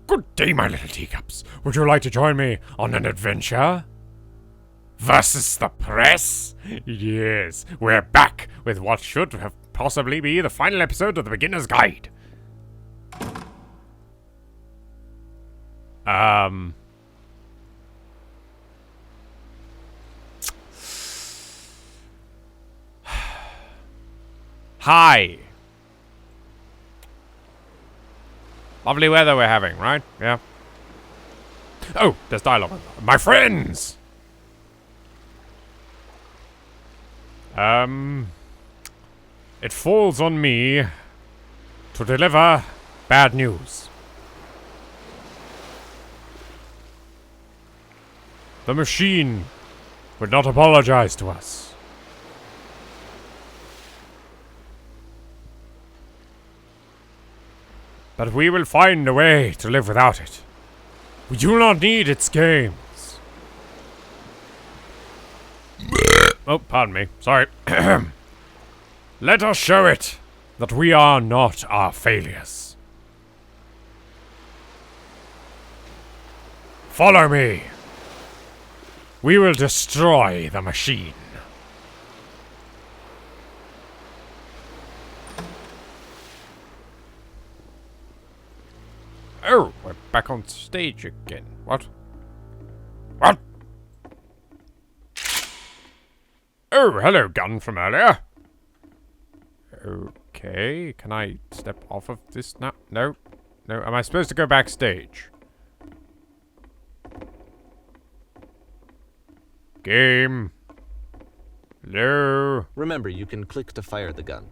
Good day, my little teacups. Would you like to join me on an adventure? Versus the press? Yes, we're back with what should have possibly be the final episode of the Beginner's Guide. Hi. Lovely weather we're having, right? Yeah. Oh, there's dialogue. My friends! It falls on me to deliver bad news. The machine would not apologize to us. But we will find a way to live without it. We do not need its games. Oh, pardon me. Sorry. Let us show it that we are not our failures. Follow me. We will destroy the machine. Oh, we're back on stage again. What? What? Oh, hello, gun from earlier. Okay, can I step off of this now? No. No, am I supposed to go backstage? Game. Hello. Remember, you can click to fire the gun.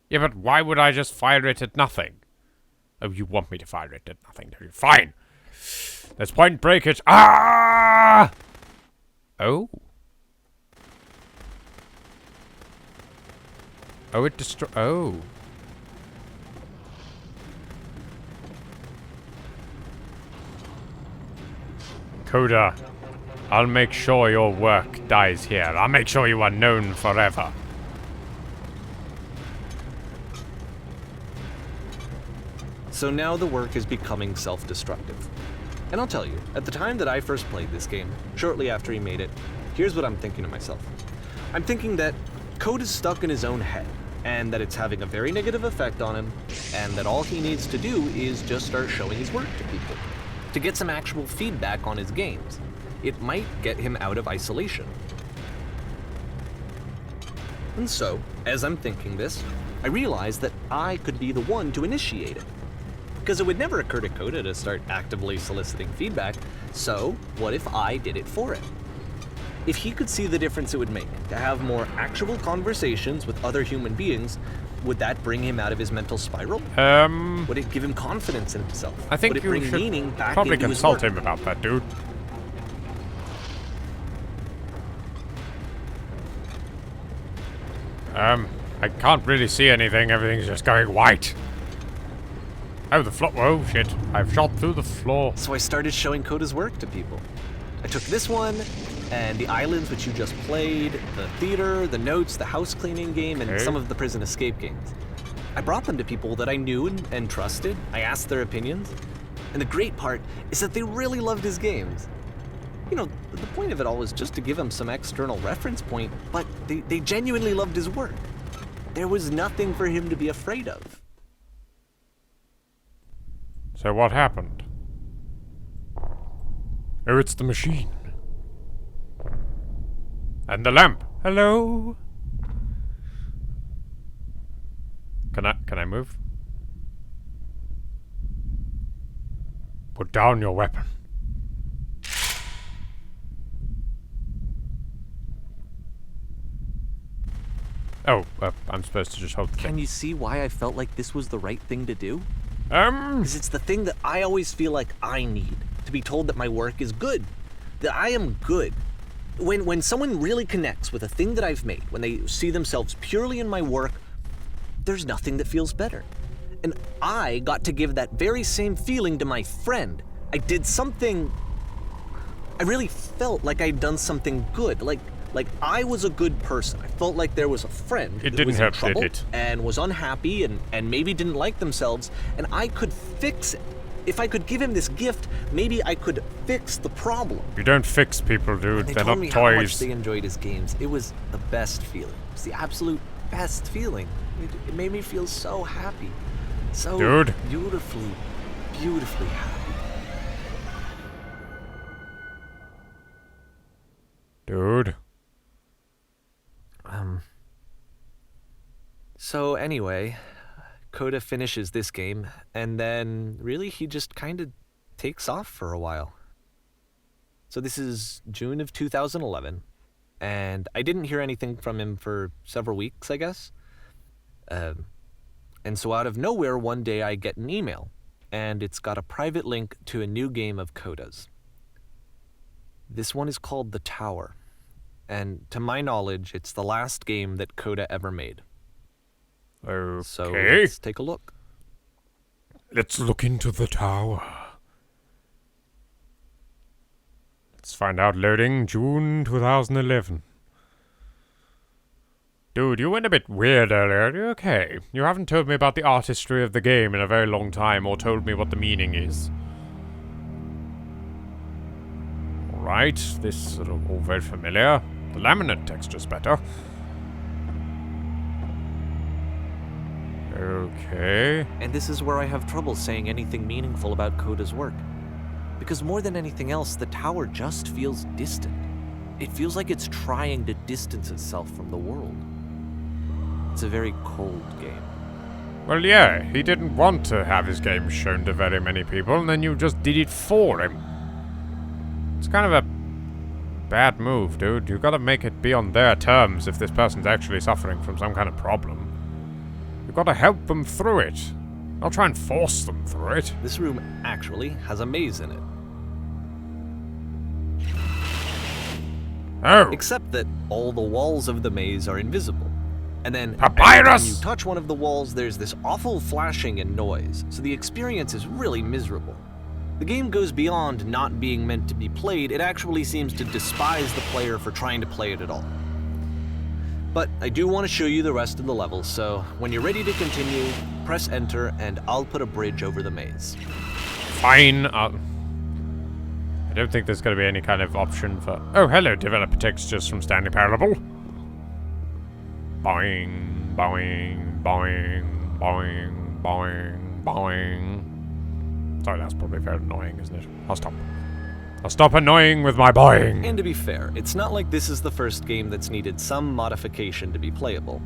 Yeah, but why would I just fire it at nothing? Oh, you want me to fire it at nothing, do you? Fine. Let's point break it. Ah! Oh. Oh, it destroy. Oh. Coda, I'll make sure your work dies here. I'll make sure you are known forever. So now the work is becoming self-destructive. And I'll tell you, at the time that I first played this game, shortly after he made it, here's what I'm thinking to myself. I'm thinking that Code is stuck in his own head, and that it's having a very negative effect on him, and that all he needs to do is just start showing his work to people, to get some actual feedback on his games. It might get him out of isolation. And so, as I'm thinking this, I realize that I could be the one to initiate it. Because it would never occur to Coda to start actively soliciting feedback, so what if I did it for him? If he could see the difference it would make to have more actual conversations with other human beings, would that bring him out of his mental spiral? Would it give him confidence in himself? I think would it you bring should meaning back probably into consult his work? him about that, dude. I can't really see anything. Everything's just going white. Oh, the floor. Oh, shit. I've shot through the floor. So I started showing Coda's work to people. I took this one, and the islands which you just played, the theater, the notes, the house cleaning game, and some of the prison escape games. I brought them to people that I knew and trusted. I asked their opinions. And the great part is that they really loved his games. You know, the point of it all was just to give him some external reference point, but they genuinely loved his work. There was nothing for him to be afraid of. So what happened? Oh, it's the machine. And the lamp. Hello? Can I move? Put down your weapon. Oh, I'm supposed to just hold the Can thing. you see why I felt like this was the right thing to do? Because it's the thing that I always feel like I need, to be told that my work is good, that I am good. When someone really connects with a thing that I've made, when they see themselves purely in my work, there's nothing that feels better. And I got to give that very same feeling to my friend. I did something, I really felt like I'd done something good, like I was a good person. I felt like there was a friend that was in trouble and was unhappy and maybe didn't like themselves, and I could fix it. if I could give him this gift, maybe I could fix the problem. You don't fix people, dude. They're told not me toys. how much they enjoyed his games. It was the best feeling. It was the absolute best feeling. It made me feel so happy. So dude. beautifully, beautifully happy. Dude. So anyway, Coda finishes this game, and then really he just kind of takes off for a while. So this is June of 2011, and I didn't hear anything from him for several weeks, I guess. And so out of nowhere, one day I get an email, and it's got a private link to a new game of Coda's. This one is called The Tower, and to my knowledge, it's the last game that Coda ever made. Okay. So let's take a look. Let's look into the tower. Let's find out. Loading June 2011. Dude, you went a bit weird earlier. Are you okay? You haven't told me about the artistry of the game in a very long time, or told me what the meaning is. Alright, this is all very familiar. The laminate texture's better. Okay. And this is where I have trouble saying anything meaningful about Coda's work. Because more than anything else, the tower just feels distant. It feels like it's trying to distance itself from the world. It's a very cold game. Well, yeah, he didn't want to have his game shown to very many people, and then you just did it for him. It's kind of a bad move, dude. You gotta make it be on their terms if this person's actually suffering from some kind of problem. You've gotta help them through it. Not try and force them through it. This room actually has a maze in it. Oh. Except that all the walls of the maze are invisible. And then Papyrus! every time you touch one of the walls, there's this awful flashing and noise, so the experience is really miserable. The game goes beyond not being meant to be played. It actually seems to despise the player for trying to play it at all. But I do want to show you the rest of the levels, so when you're ready to continue, press enter and I'll put a bridge over the maze. Fine. I don't think there's going to be any kind of option for... Oh, hello, developer textures from Stanley Parable. Boing, boing, boing, boing, boing, boing. Sorry, that's probably very annoying, isn't it? I'll stop. I'll stop annoying with my boing. And to be fair, it's not like this is the first game that's needed some modification to be playable.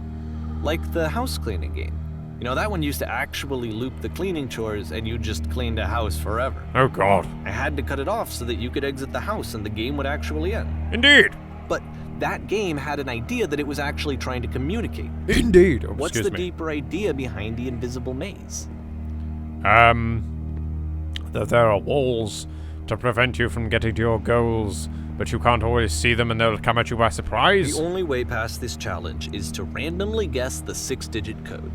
Like the house cleaning game. You know, that one used to actually loop the cleaning chores and you just cleaned a house forever. Oh god. I had to cut it off so that you could exit the house and the game would actually end. Indeed. But that game had an idea that it was actually trying to communicate. Indeed. Oh, What's the deeper idea behind the invisible maze? That there are walls to prevent you from getting to your goals, but you can't always see them and they'll come at you by surprise. The only way past this challenge is to randomly guess the 6-digit code.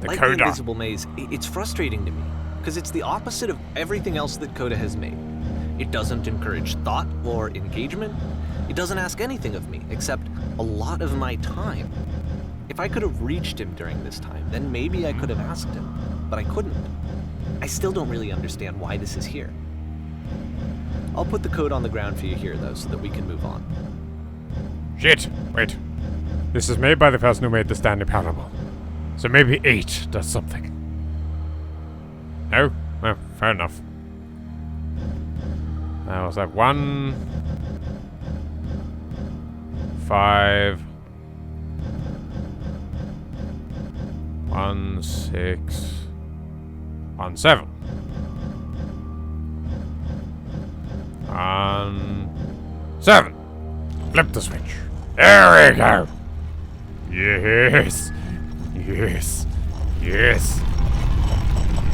Like the invisible maze, it's frustrating to me, because it's the opposite of everything else that Coda has made. It doesn't encourage thought or engagement. It doesn't ask anything of me, except a lot of my time. If I could have reached him during this time, then maybe I could have asked him, but I couldn't. I still don't really understand why this is here. I'll put the code on the ground for you here, though, so that we can move on. Shit! Wait. This is made by the person who made the Stanley Parable. So maybe 8 does something. No? Well, fair enough. Was that 1... 5... 1, 6... 1, 7. 1, 7. Flip the switch. There we go. Yes. Yes. Yes.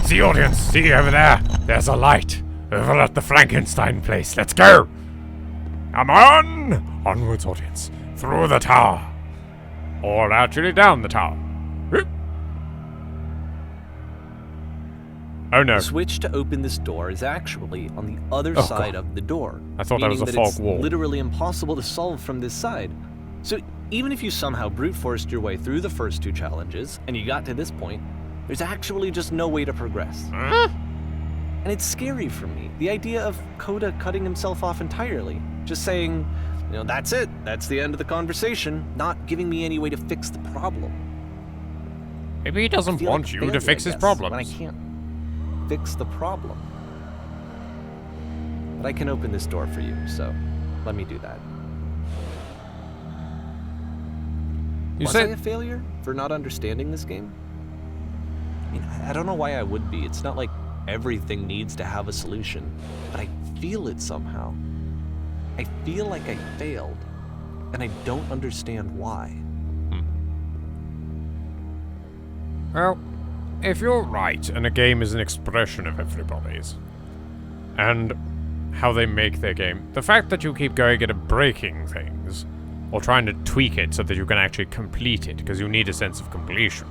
See, audience. See over there. There's a light. Over at the Frankenstein place. Let's go. Come on. Onwards, audience. Through the tower. Or actually down the tower. Oh no. The switch to open this door is actually on the other side of the door. I thought that was a fog wall. It's literally impossible to solve from this side. So even if you somehow brute forced your way through the first 2 challenges, and you got to this point, there's actually just no way to progress. And it's scary for me, the idea of Coda cutting himself off entirely. Just saying, that's it, that's the end of the conversation, not giving me any way to fix the problem. Maybe he doesn't want you to fix his problems. When I can't fix the problem. But I can open this door for you, so let me do that. Was I a failure for not understanding this game? I mean, I don't know why I would be. It's not like everything needs to have a solution, but I feel it somehow. I feel like I failed, and I don't understand why. Well, if you're right, and a game is an expression of everybody's, and how they make their game, the fact that you keep going and breaking things, or trying to tweak it so that you can actually complete it, because you need a sense of completion.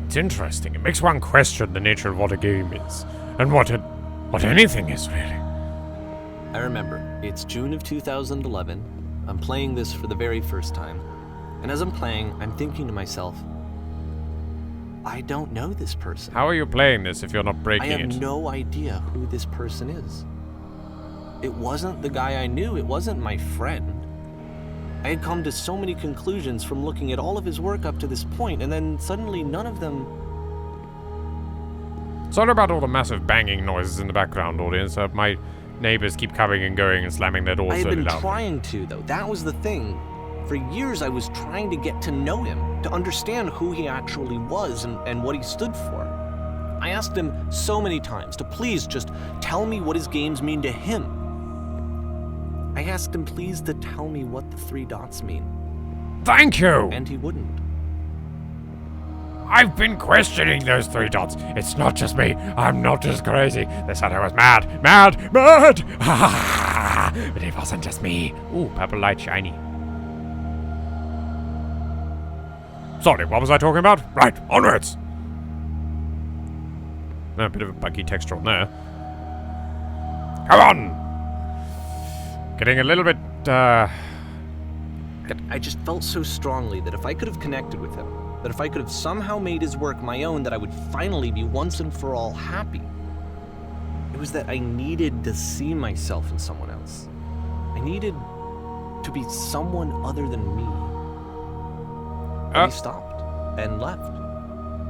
It's interesting. It makes one question the nature of what a game is, and what anything is, really. I remember. It's June of 2011. I'm playing this for the very first time. And as I'm playing, I'm thinking to myself, I don't know this person. How are you playing this if you're not breaking it? I have no idea who this person is. It wasn't the guy I knew. It wasn't my friend. I had come to so many conclusions from looking at all of his work up to this point, and then suddenly none of them... Sorry about all the massive banging noises in the background, audience. My neighbors keep coming and going and slamming their doors really loudly. I had been trying to, though. That was the thing. For years, I was trying to get to know him, to understand who he actually was and what he stood for. I asked him so many times to please just tell me what his games mean to him. I asked him please to tell me what the 3 dots mean. Thank you! And he wouldn't. I've been questioning those 3 dots. It's not just me. I'm not just crazy. They said I was mad. Mad! Mad! But it wasn't just me. Ooh, purple light shiny. Sorry, what was I talking about? Right, onwards! A bit of a buggy texture on there. Come on! Getting a little bit, I just felt so strongly that if I could have connected with him, that if I could have somehow made his work my own, that I would finally be once and for all happy. It was that I needed to see myself in someone else. I needed to be someone other than me. And he stopped and left.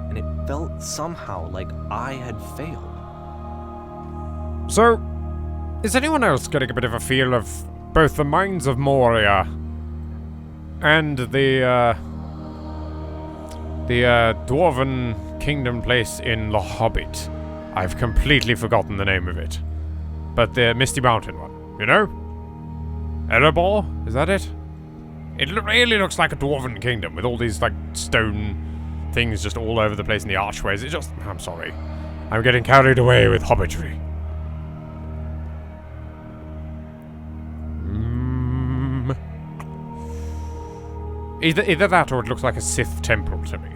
And it felt somehow like I had failed. So, is anyone else getting a bit of a feel of both the Mines of Moria and the Dwarven Kingdom place in The Hobbit? I've completely forgotten the name of it. But the Misty Mountain one, you know? Erebor? Is that it? It really looks like a Dwarven Kingdom with all these, like, stone things just all over the place in the archways. It just... I'm sorry. I'm getting carried away with hobbitry. Either that or it looks like a Sith temple to me.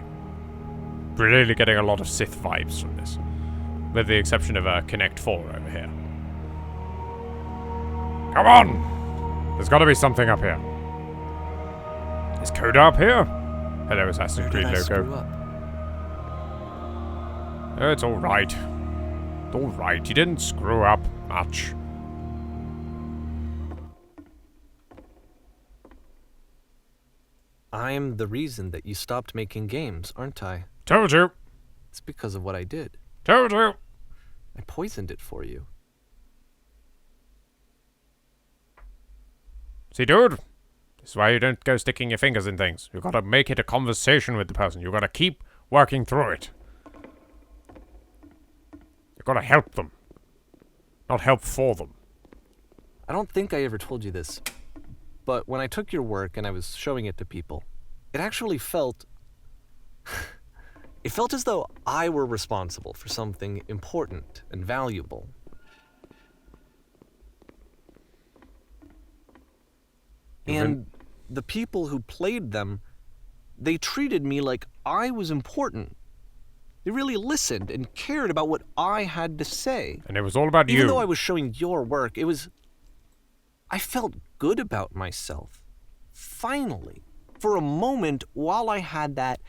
Really getting a lot of Sith vibes from this. With the exception of Connect 4 over here. Come on! There's gotta be something up here. Is Coda up here? Hello, Assassin's Creed logo. Oh, it's alright. It's alright. You didn't screw up much. I'm the reason that you stopped making games, aren't I? Told you. It's because of what I did. Told you. I poisoned it for you. See, dude? This is why you don't go sticking your fingers in things. You gotta make it a conversation with the person. You gotta keep working through it. You gotta help them. Not help for them. I don't think I ever told you this, but when I took your work and I was showing it to people, it actually felt... it felt as though I were responsible for something important and valuable. And the people who played them, they treated me like I was important. They really listened and cared about what I had to say. And it was all about you. Even though I was showing your work, it was... I felt good about myself. Finally. For a moment, while I had that,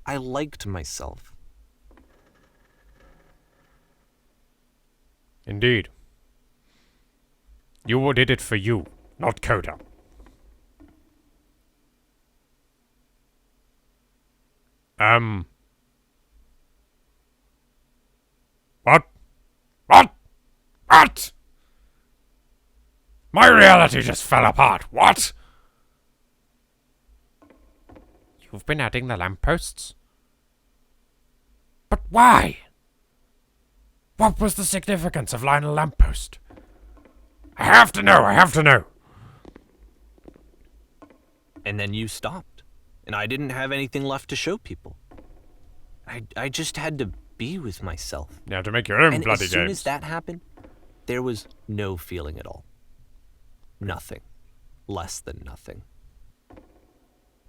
I liked myself. Indeed. You did it for you, not Coda. What? What? What? My reality just fell apart. What? You've been adding the lampposts? But why? What was the significance of line a lamppost? I have to know, I have to know. And then you stopped. And I didn't have anything left to show people. I just had to be with myself. You have to make your own and bloody games. As soon as that happened, there was no feeling at all. Nothing. Less than nothing.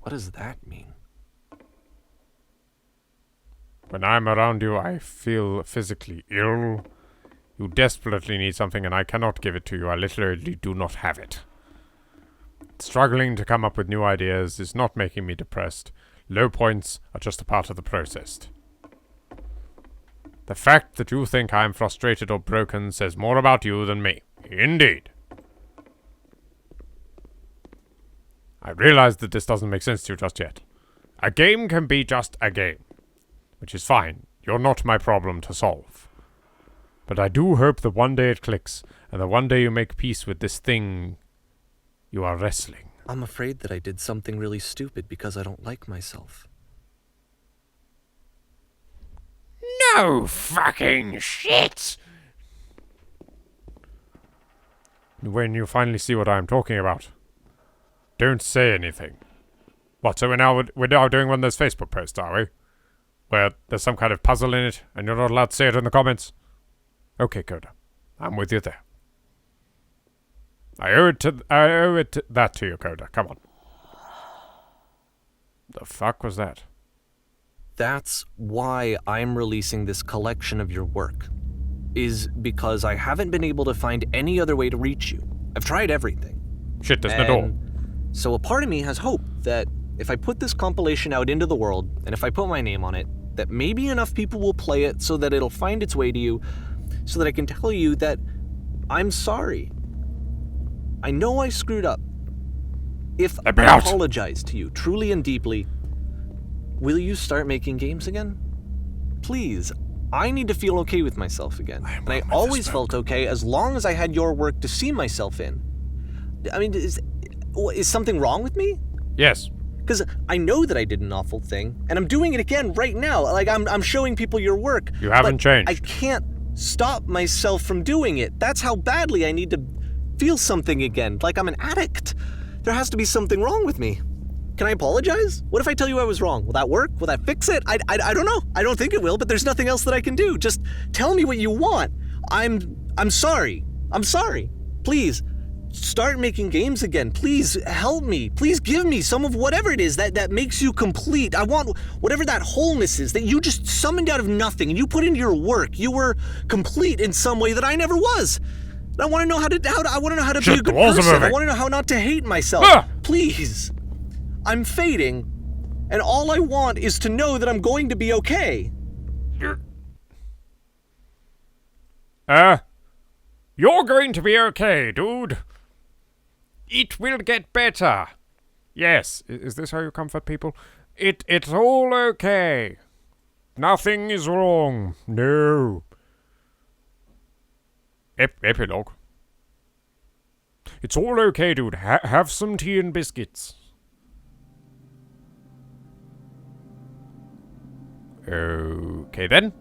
What does that mean? When I'm around you, I feel physically ill. You desperately need something and I cannot give it to you. I literally do not have it. Struggling to come up with new ideas is not making me depressed. Low points are just a part of the process. The fact that you think I'm frustrated or broken says more about you than me. Indeed. I realize that this doesn't make sense to you just yet. A game can be just a game. Which is fine. You're not my problem to solve. But I do hope that one day it clicks, and that one day you make peace with this thing you are wrestling. I'm afraid that I did something really stupid because I don't like myself. No fucking shit! When you finally see what I'm talking about, don't say anything. What, so we're now doing one of those Facebook posts, are we? Where there's some kind of puzzle in it, and you're not allowed to say it in the comments? Okay, Coda. I'm with you there. I owe that to you, Coda. Come on. The fuck was that? That's why I'm releasing this collection of your work. Is because I haven't been able to find any other way to reach you. I've tried everything. Shit, there's no door. So a part of me has hope that if I put this compilation out into the world, and if I put my name on it, that maybe enough people will play it so that it'll find its way to you, so that I can tell you that I'm sorry. I know I screwed up. If I apologize to you truly and deeply, will you start making games again? Please. I need to feel okay with myself again. And I always felt okay as long as I had your work to see myself in. I mean, is something wrong with me? Yes. Because I know that I did an awful thing, and I'm doing it again right now. Like, I'm showing people your work. You haven't changed. I can't stop myself from doing it. That's how badly I need to feel something again, like I'm an addict. There has to be something wrong with me. Can I apologize? What if I tell you I was wrong? Will that work? Will that fix it? I don't know. I don't think it will, but there's nothing else that I can do. Just tell me what you want. I'm sorry. I'm sorry. Please, start making games again. Please help me. Please give me some of whatever it is that makes you complete. I want whatever that wholeness is that you just summoned out of nothing and you put into your work. You were complete in some way that I never was. And I want to know how to be a good person. I want to know how not to hate myself. Please. I'm fading, and all I want is to know that I'm going to be okay. You're going to be okay, dude. It will get better. Yes, is this how you comfort people? It's all okay. Nothing is wrong. No. Epilogue. It's all okay, dude. Have some tea and biscuits. Okay then.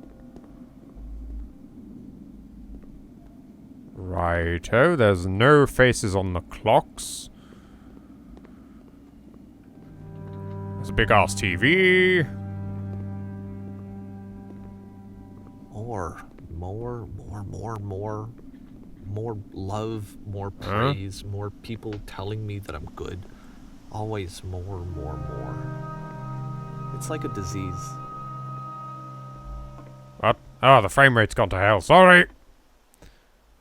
Righto, there's no faces on the clocks. There's a big ass TV. More love, more praise, more people telling me that I'm good. Always more. It's like a disease. What? Oh, the frame rate's gone to hell. Sorry.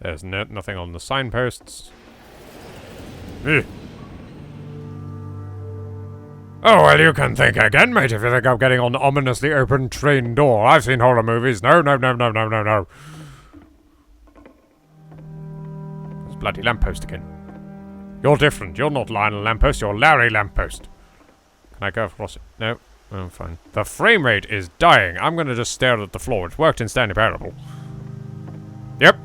There's nothing on the signposts. Ugh. Oh, well, you can think again, mate, if you think I'm getting on the ominously open train door. I've seen horror movies. No. bloody lamppost again. You're different. You're not Lionel Lamppost, you're Larry Lamppost. Can I go across it? No. Oh, fine. The frame rate is dying. I'm gonna just stare at the floor. It worked in Stanley Parable. Yep.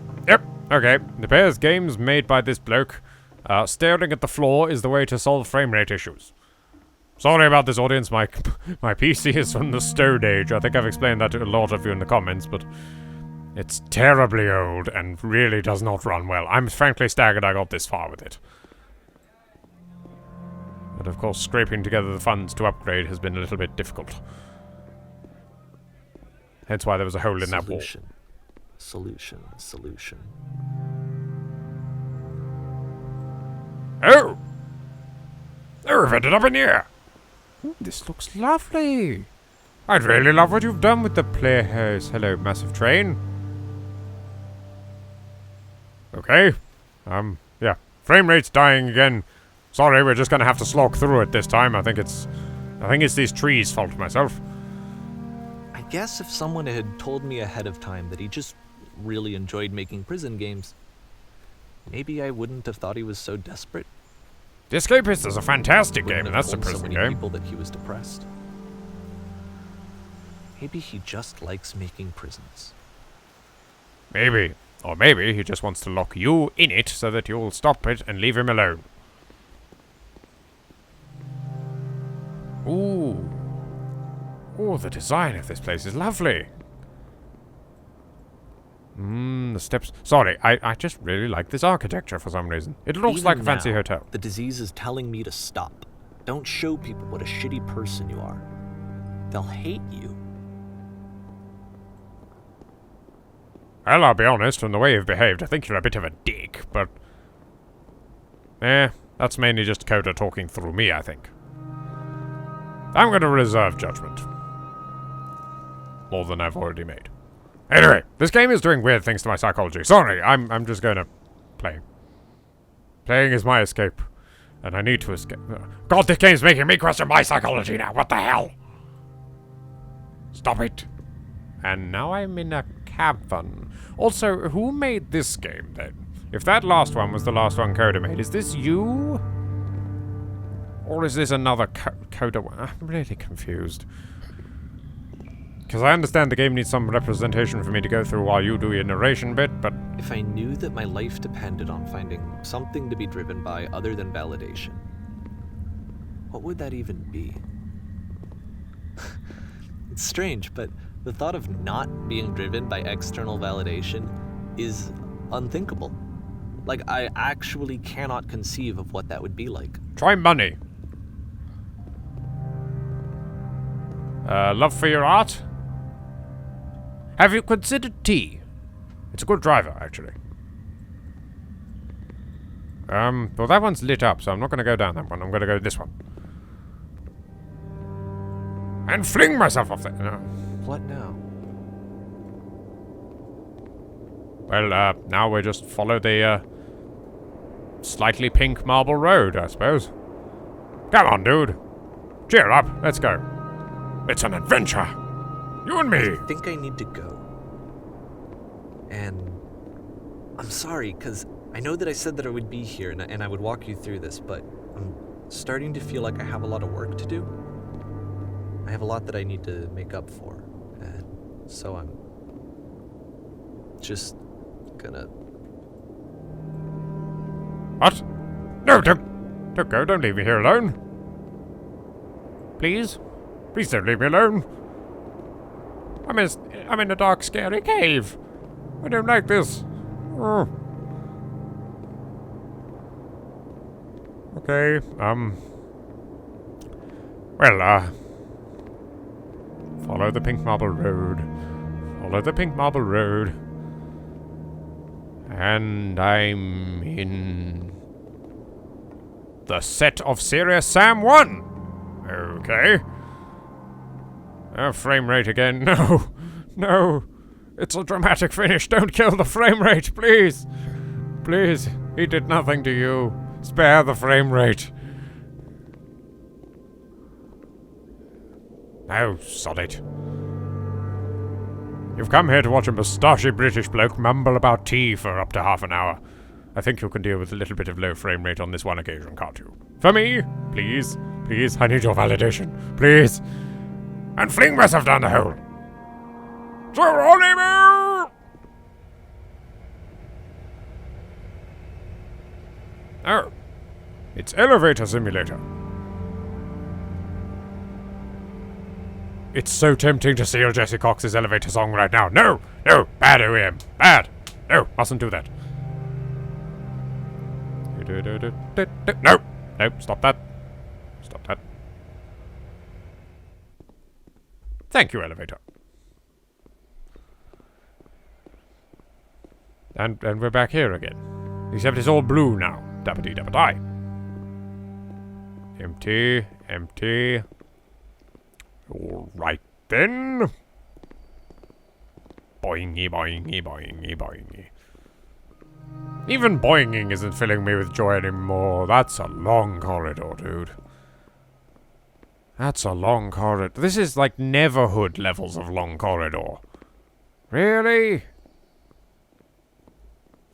Okay. The best games made by this bloke. Staring at the floor is the way to solve frame rate issues. Sorry about this, audience. My PC is from the Stone Age. I think I've explained that to a lot of you in the comments, but it's terribly old and really does not run well. I'm frankly staggered I got this far with it. But of course, scraping together the funds to upgrade has been a little bit difficult. Hence why there was a hole in that wall. Solution. Oh! Oh, we've ended up in here! Ooh, this looks lovely! I'd really love what you've done with the playhouse. Hello, massive train. Okay. Yeah. Frame rate's dying again. Sorry, we're just gonna have to slog through it this time. I think it's these trees' fault myself. I guess if someone had told me ahead of time that he just really enjoyed making prison games, maybe I wouldn't have thought he was so desperate. The Escapist is a fantastic game, and that's a prison so many game. People that he was depressed. Maybe he just likes making prisons. Maybe. Or maybe he just wants to lock you in it so that you'll stop it and leave him alone. Ooh. Oh, the design of this place is lovely. The steps. Sorry, I just really like this architecture for some reason. It looks Even like a fancy now, hotel. The disease is telling me to stop. Don't show people what a shitty person you are. They'll hate you. Well, I'll be honest, from the way you've behaved, I think you're a bit of a dick, but... that's mainly just Coda talking through me, I think. I'm going to reserve judgment. More than I've already made. Anyway, this game is doing weird things to my psychology. Sorry, I'm just going to play. Playing is my escape, and I need to escape. God, this game's making me question my psychology now. What the hell? Stop it. And now I'm in a cavern. Also, who made this game, then? If that last one was the last one Coda made, is this you? Or is this another Coda one? I'm really confused. Because I understand the game needs some representation for me to go through while you do your narration bit, but... If I knew that my life depended on finding something to be driven by other than validation, what would that even be? It's strange, but the thought of not being driven by external validation is unthinkable. Like, I actually cannot conceive of what that would be like. Try money. Love for your art? Have you considered tea? It's a good driver, actually. Well, that one's lit up, so I'm not going to go down that one. I'm going to go this one. And fling myself off there. No. What now? Well, now we just follow the, slightly pink marble road, I suppose. Come on, dude. Cheer up. Let's go. It's an adventure. You and me. I think I need to go. And I'm sorry, because I know that I said that I would be here and I would walk you through this, but I'm starting to feel like I have a lot of work to do. I have a lot that I need to make up for. And so I'm just gonna... What? No, don't go. Don't leave me here alone. Please? Please don't leave me alone. I'm in a dark, scary cave. I don't like this. Oh. Okay, well, follow the pink marble road. Follow the pink marble road. And I'm in the set of Serious Sam 1. Okay. Frame rate again. No. No. It's a dramatic finish. Don't kill the frame rate, please. Please. He did nothing to you. Spare the frame rate. No, sod it. You've come here to watch a moustachy British bloke mumble about tea for up to half an hour. I think you can deal with a little bit of low frame rate on this one occasion, can't you? For me, please. Please, I need your validation. Please. And fling myself down the hole. Geronimo! Oh. It's Elevator Simulator. It's so tempting to steal Jesse Cox's elevator song right now. No! No! Bad OEM. Bad! No! Mustn't do that. No! No! Stop that. Stop that. Thank you, elevator. And we're back here again. Except it's all blue now. Dabbity-dabba-die. Empty. Empty. Alright then. Boingy, boingy, boingy, boingy. Even boinging isn't filling me with joy anymore. That's a long corridor, dude. That's a long corridor. This is like Neverhood levels of long corridor. Really?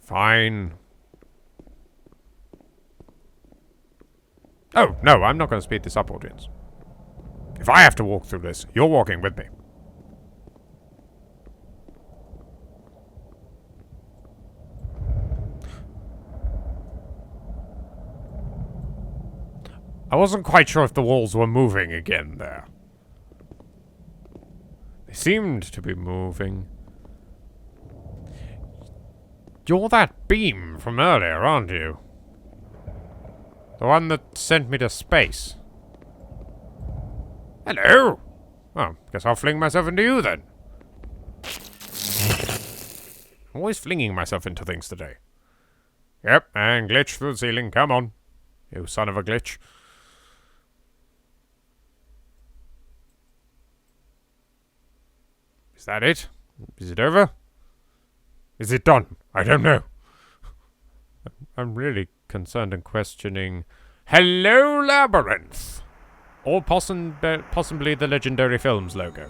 Fine. Oh, no, I'm not going to speed this up, audience. If I have to walk through this, you're walking with me. I wasn't quite sure if the walls were moving again there. They seemed to be moving. You're that beam from earlier, aren't you? The one that sent me to space. Hello! Well, guess I'll fling myself into you then. I'm always flinging myself into things today. Yep, and glitch through the ceiling. Come on. You son of a glitch. Is that it? Is it over? Is it done? I don't know. I'm really concerned and questioning. Hello, Labyrinth! Or possibly the Legendary Films logo.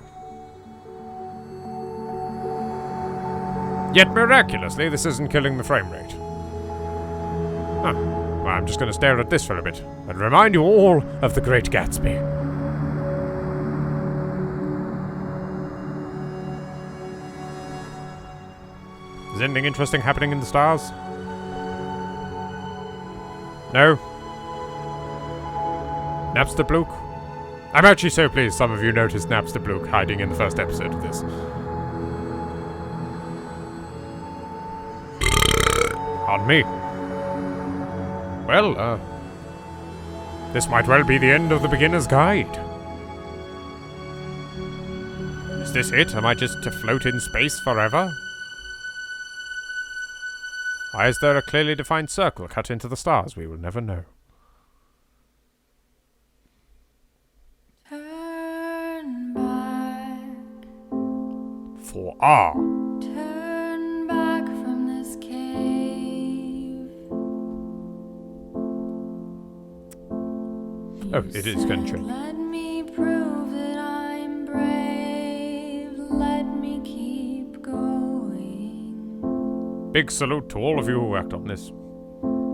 Yet miraculously, this isn't killing the frame rate. Huh. Well, I'm just going to stare at this for a bit and remind you all of The Great Gatsby. Is anything interesting happening in the stars? No? Napster Blook? I'm actually so pleased some of you noticed Napster Blook hiding in the first episode of this. Pardon me. Well, this might well be the end of the beginner's guide. Is this it? Am I just to float in space forever? Why is there a clearly defined circle cut into the stars? We will never know. Turn back. For R. Turn back from this cave. Oh, it is going to change. Let me prove that I'm brave. Let me keep going. Big salute to all of you who worked on this.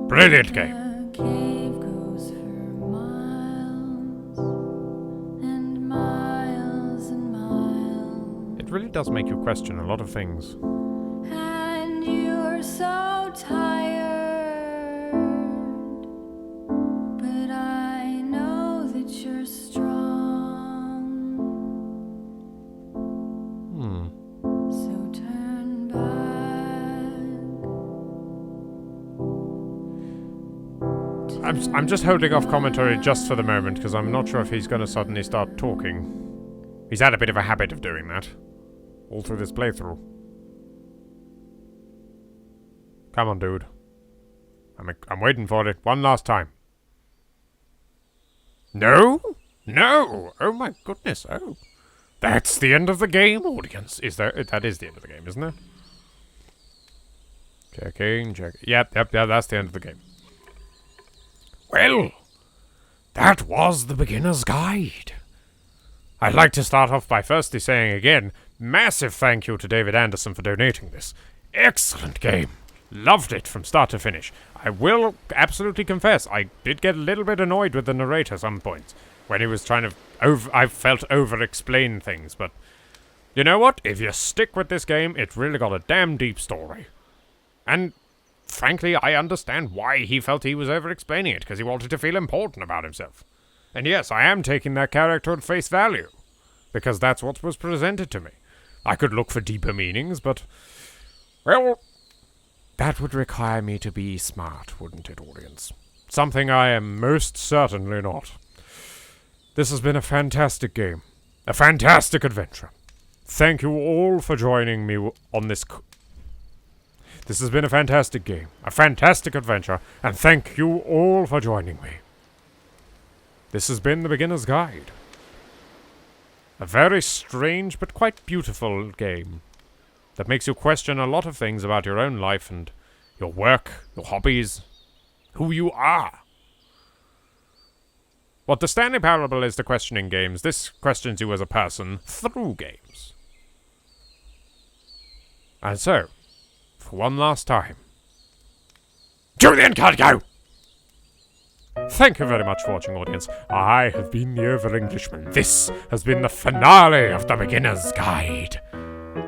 Brilliant game. The cave goes for miles and miles and miles. It really does make you question a lot of things. And you're so tired, but I know that you're strong. So turn back. I'm just holding off commentary just for the moment because I'm not sure if he's going to suddenly start talking. He's had a bit of a habit of doing that all through this playthrough. Come on, dude. I'm waiting for it one last time. No? No! Oh my goodness, oh. That's the end of the game, audience. That is the end of the game, isn't it? Checking. Yep, that's the end of the game. Well, that was the beginner's guide. I'd like to start off by firstly saying again, massive thank you to David Anderson for donating this. Excellent game. Loved it from start to finish. I will absolutely confess, I did get a little bit annoyed with the narrator some points. When he was trying to I felt over-explain things, but you know what? If you stick with this game, it's really got a damn deep story. And frankly, I understand why he felt he was over-explaining it, because he wanted to feel important about himself. And yes, I am taking that character at face value, because that's what was presented to me. I could look for deeper meanings, but, well, that would require me to be smart, wouldn't it, audience? Something I am most certainly not. This has been a fantastic game. A fantastic adventure. Thank you all for joining me on this... This has been a fantastic game. A fantastic adventure. And thank you all for joining me. This has been The Beginner's Guide. A very strange but quite beautiful game that makes you question a lot of things about your own life and your work, your hobbies, who you are. What the Stanley Parable is to questioning games, this questions you as a person through games. And so, for one last time, Julian can't go! Thank you very much for watching, audience. I have been the Over-Englishman. This has been the finale of The Beginner's Guide.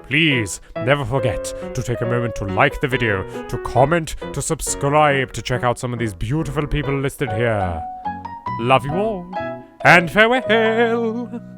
Please, never forget to take a moment to like the video, to comment, to subscribe, to check out some of these beautiful people listed here. Love you all, and farewell!